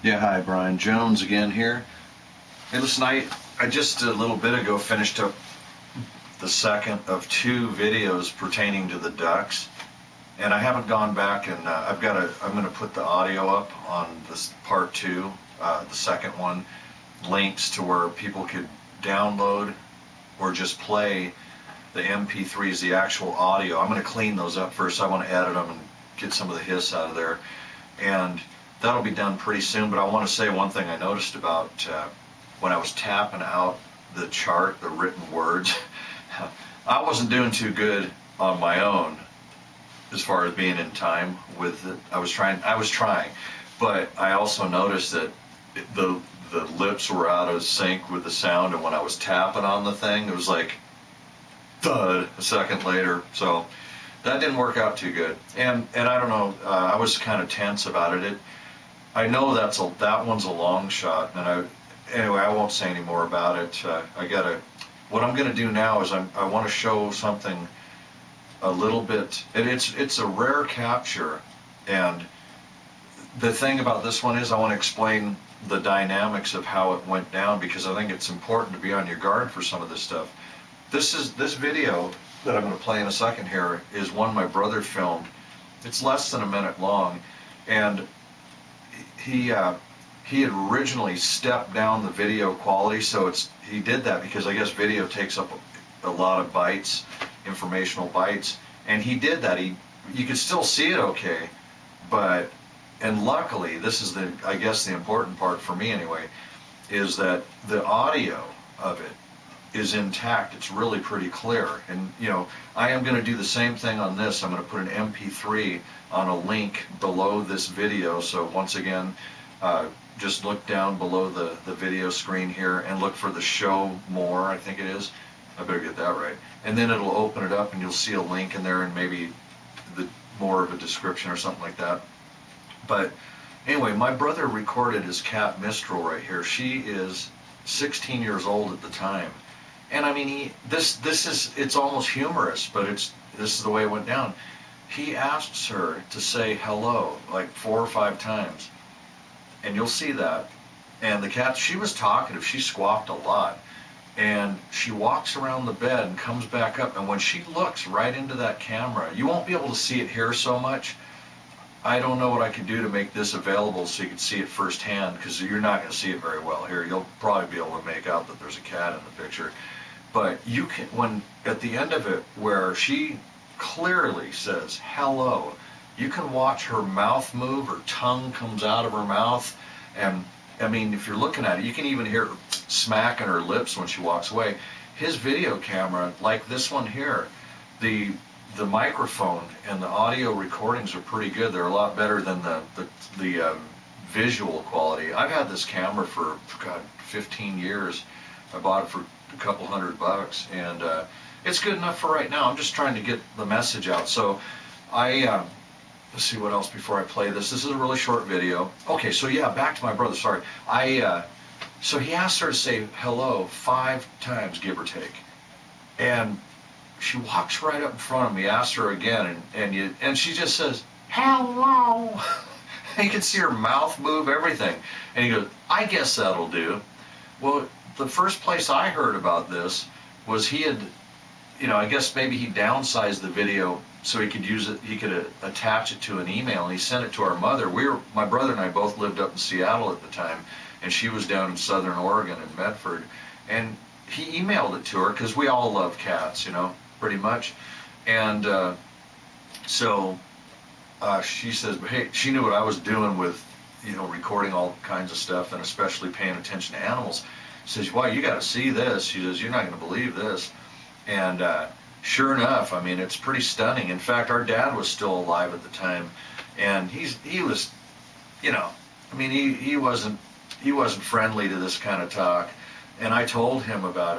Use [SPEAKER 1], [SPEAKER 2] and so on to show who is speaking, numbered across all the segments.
[SPEAKER 1] Yeah, hi, Brian Jones again here. Hey, listen, I just a little bit ago finished up the second of two videos pertaining to the ducks, and I haven't gone back and I'm going to put the audio up on this part two, the second one, links to where people could download or just play the MP3s, the actual audio. I'm going to clean those up first. I want to edit them and get some of the hiss out of there. And that'll be done pretty soon, but I want to say one thing I noticed about when I was tapping out the chart, the written words. I wasn't doing too good on my own as far as being in time with it. I was trying, but I also noticed that the lips were out of sync with the sound, and when I was tapping on the thing, it was like thud a second later. So that didn't work out too good, and I don't know. I was kind of tense about it. I know that one's a long shot, and anyway, I won't say any more about it. What I'm gonna do now is I want to show something a little bit, and it's a rare capture, and the thing about this one is I want to explain the dynamics of how it went down, because I think it's important to be on your guard for some of this stuff. This video that I'm going to play in a second here is one my brother filmed. It's less than a minute long, and he had originally stepped down the video quality, so he did that because I guess video takes up a lot of bytes, informational bytes, and he did that. You could still see it okay, and luckily, this is I guess the important part for me anyway, is that the audio of it is intact. It's really pretty clear, and I am going to do the same thing on this. I'm going to put an MP3 on a link below this video, so once again, just look down below the video screen here and look for the show more, I think it is. I better get that right. And then it'll open it up and you'll see a link in there and maybe more of a description or something like that. But anyway, my brother recorded his cat Mistral right here. She is 16 years old at the time. And I mean, it's almost humorous, but this is the way it went down. He asks her to say hello like 4 or 5 times. And you'll see that. And the cat, she was talkative. She squawked a lot. And she walks around the bed and comes back up. And when she looks right into that camera, you won't be able to see it here so much. I don't know what I could do to make this available so you can see it firsthand, because you're not going to see it very well here. You'll probably be able to make out that there's a cat in the picture. But you can, when at the end of it, where she clearly says hello, you can watch her mouth move, her tongue comes out of her mouth, and I mean, if you're looking at it, you can even hear her smacking her lips when she walks away. His video camera, like this one here, the microphone and the audio recordings are pretty good. They're a lot better than the visual quality. I've had this camera for, God, 15 years. I bought it for a couple $100, and it's good enough for right now. I'm just trying to get the message out. So let's see what else before I play this. This is a really short video. Okay, so yeah, back to my brother. Sorry. So he asked her to say hello 5 times, give or take, and she walks right up in front of me, asks her again, and she just says hello. And you can see her mouth move, everything. And he goes, I guess that'll do. Well, the first place I heard about this was he had, I guess maybe he downsized the video so he could use it, he could attach it to an email, and he sent it to our mother. My brother and I both lived up in Seattle at the time, and she was down in Southern Oregon in Medford, and he emailed it to her, because we all love cats, pretty much. And so she says, hey, she knew what I was doing with, recording all kinds of stuff, and especially paying attention to animals. She says, wow, you got to see this. She says, you're not going to believe this. And sure enough, I mean, it's pretty stunning. In fact, our dad was still alive at the time, and he was, I mean, he wasn't friendly to this kind of talk. And I told him about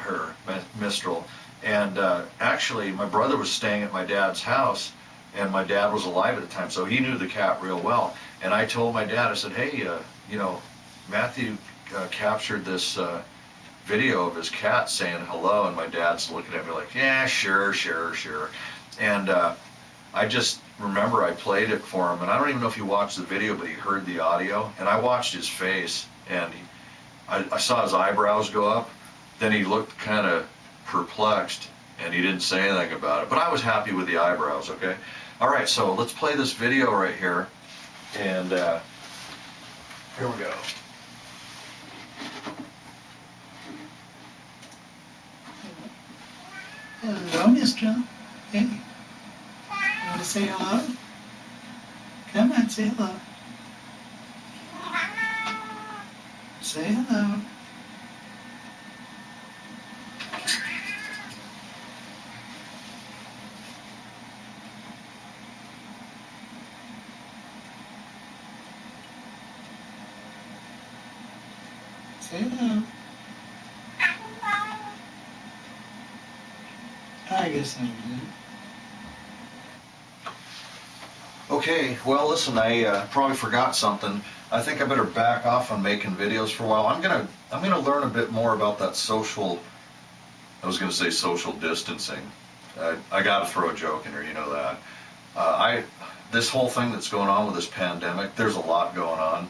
[SPEAKER 1] her, Mistral. And actually, my brother was staying at my dad's house, and my dad was alive at the time, so he knew the cat real well. And I told my dad, I said, hey, Matthew captured this video of his cat saying hello, and my dad's looking at me like, yeah, sure. And I just remember I played it for him, and I don't even know if he watched the video, but he heard the audio, and I watched his face, and I saw his eyebrows go up. Then he looked kind of perplexed, and he didn't say anything about it. But I was happy with the eyebrows, okay? All right, so let's play this video right here, and here we go.
[SPEAKER 2] Hello, Mistral. Hey. You want to say hello? Come on, say hello. Say hello. Say hello. I guess I did.
[SPEAKER 1] Okay, well, listen, I probably forgot something. I think I better back off on making videos for a while. I'm gonna learn a bit more about that social. I was gonna say social distancing. I gotta throw a joke in here, you know that. This whole thing that's going on with this pandemic, there's a lot going on.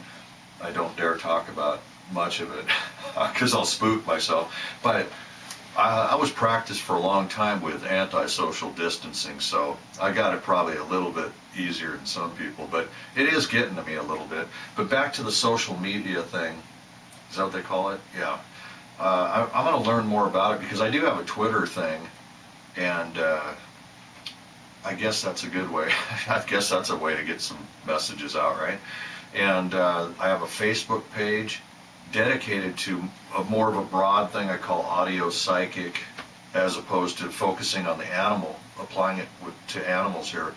[SPEAKER 1] I don't dare talk about much of it because I'll spook myself. But I was practiced for a long time with anti-social distancing, so I got it probably a little bit easier than some people, but it is getting to me a little bit. But back to the social media thing, is that what they call it? Yeah. I'm going to learn more about it because I do have a Twitter thing, and I guess that's a good way. I guess that's a way to get some messages out, right? And I have a Facebook page dedicated to more of a broad thing I call audio psychic, as opposed to focusing on the animal, applying it to animals here,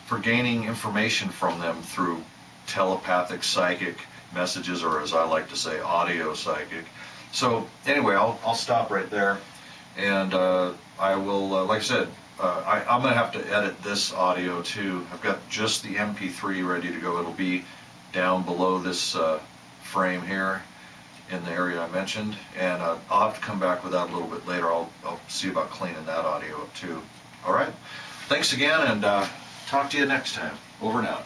[SPEAKER 1] for gaining information from them through telepathic psychic messages, or as I like to say, audio psychic. So anyway, I'll stop right there, and I will, like I said, I'm going to have to edit this audio too. I've got just the MP3 ready to go. It'll be down below this frame here in the area I mentioned, and I'll have to come back with that a little bit later. I'll see about cleaning that audio up too. All right, thanks again, and talk to you next time. Over and out.